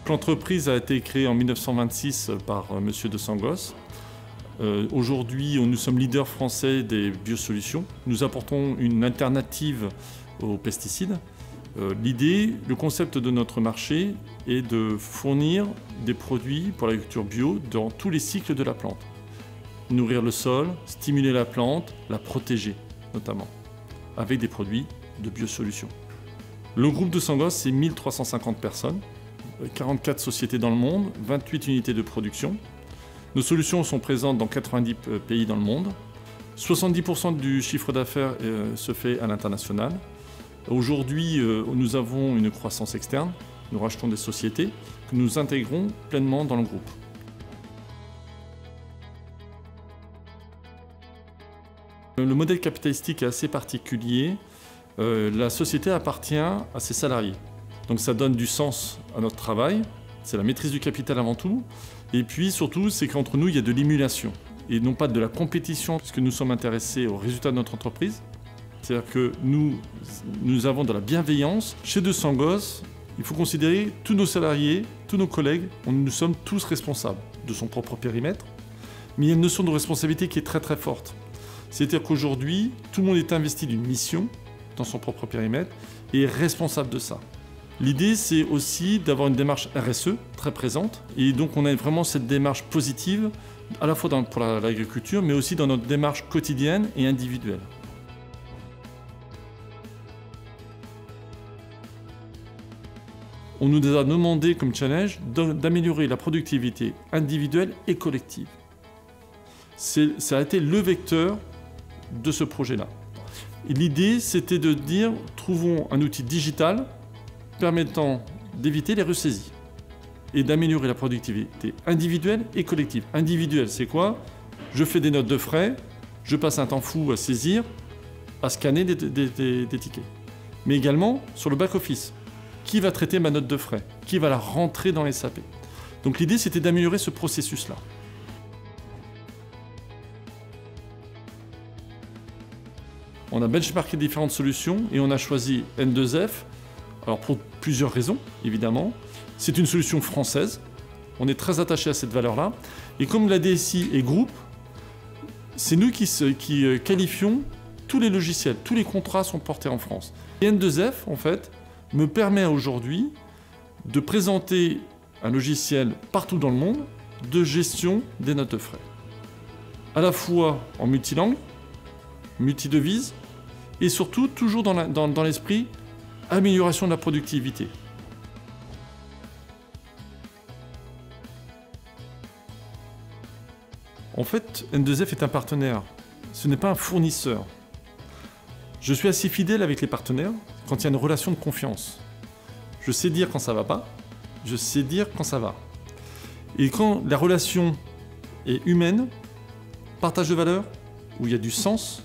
l'entreprise a été créée en 1926 par M. de Sangos. Aujourd'hui, nous sommes leaders français des biosolutions. Nous apportons une alternative aux pesticides. L'idée, le concept de notre marché est de fournir des produits pour l'agriculture bio dans tous les cycles de la plante. Nourrir le sol, stimuler la plante, la protéger notamment, avec des produits de biosolutions. Le groupe de Sangos, c'est 1350 personnes, 44 sociétés dans le monde, 28 unités de production. Nos solutions sont présentes dans 90 pays dans le monde. 70% du chiffre d'affaires se fait à l'international. Aujourd'hui, nous avons une croissance externe. Nous rachetons des sociétés que nous intégrons pleinement dans le groupe. Le modèle capitalistique est assez particulier. La société appartient à ses salariés. Donc ça donne du sens à notre travail. C'est la maîtrise du capital avant tout. Et puis surtout, c'est qu'entre nous, il y a de l'émulation et non pas de la compétition, puisque nous sommes intéressés aux résultats de notre entreprise. C'est-à-dire que nous avons de la bienveillance. Chez De Sangos, il faut considérer tous nos salariés, tous nos collègues, nous sommes tous responsables de son propre périmètre, mais il y a une notion de responsabilité qui est très très forte. C'est-à-dire qu'aujourd'hui, tout le monde est investi d'une mission dans son propre périmètre et est responsable de ça. L'idée, c'est aussi d'avoir une démarche RSE très présente. Et donc, on a vraiment cette démarche positive, à la fois pour l'agriculture, mais aussi dans notre démarche quotidienne et individuelle. On nous a demandé comme challenge d'améliorer la productivité individuelle et collective. Ça a été le vecteur de ce projet-là. L'idée, c'était de dire, trouvons un outil digital permettant d'éviter les ressaisies et d'améliorer la productivité individuelle et collective. Individuelle, c'est quoi? Je fais des notes de frais, je passe un temps fou à saisir, à scanner des tickets. Mais également sur le back-office. Qui va traiter ma note de frais? Qui va la rentrer dans les SAP? Donc l'idée, c'était d'améliorer ce processus-là. On a benchmarké différentes solutions et on a choisi N2F. Alors pour plusieurs raisons, évidemment. C'est une solution française. On est très attaché à cette valeur-là. Et comme la DSI est groupe, c'est nous qui qualifions tous les logiciels. Tous les contrats sont portés en France. Et N2F, en fait, me permet aujourd'hui de présenter un logiciel partout dans le monde de gestion des notes de frais. À la fois en multilangue, multidevise, et surtout toujours dans l'esprit amélioration de la productivité. En fait, N2F est un partenaire, ce n'est pas un fournisseur. Je suis assez fidèle avec les partenaires quand il y a une relation de confiance. Je sais dire quand ça va pas, je sais dire quand ça va. Et quand la relation est humaine, partage de valeurs, où il y a du sens,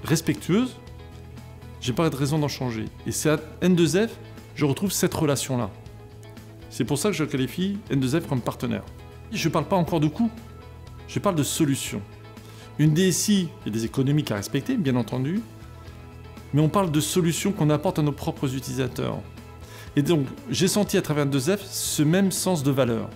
respectueuse, j'ai pas de raison d'en changer. Et c'est à N2F, je retrouve cette relation-là. C'est pour ça que je qualifie N2F comme partenaire. Je ne parle pas encore de coûts, je parle de solutions. Une DSI, il y a des économies à respecter, bien entendu, mais on parle de solutions qu'on apporte à nos propres utilisateurs. Et donc, j'ai senti à travers N2F ce même sens de valeur.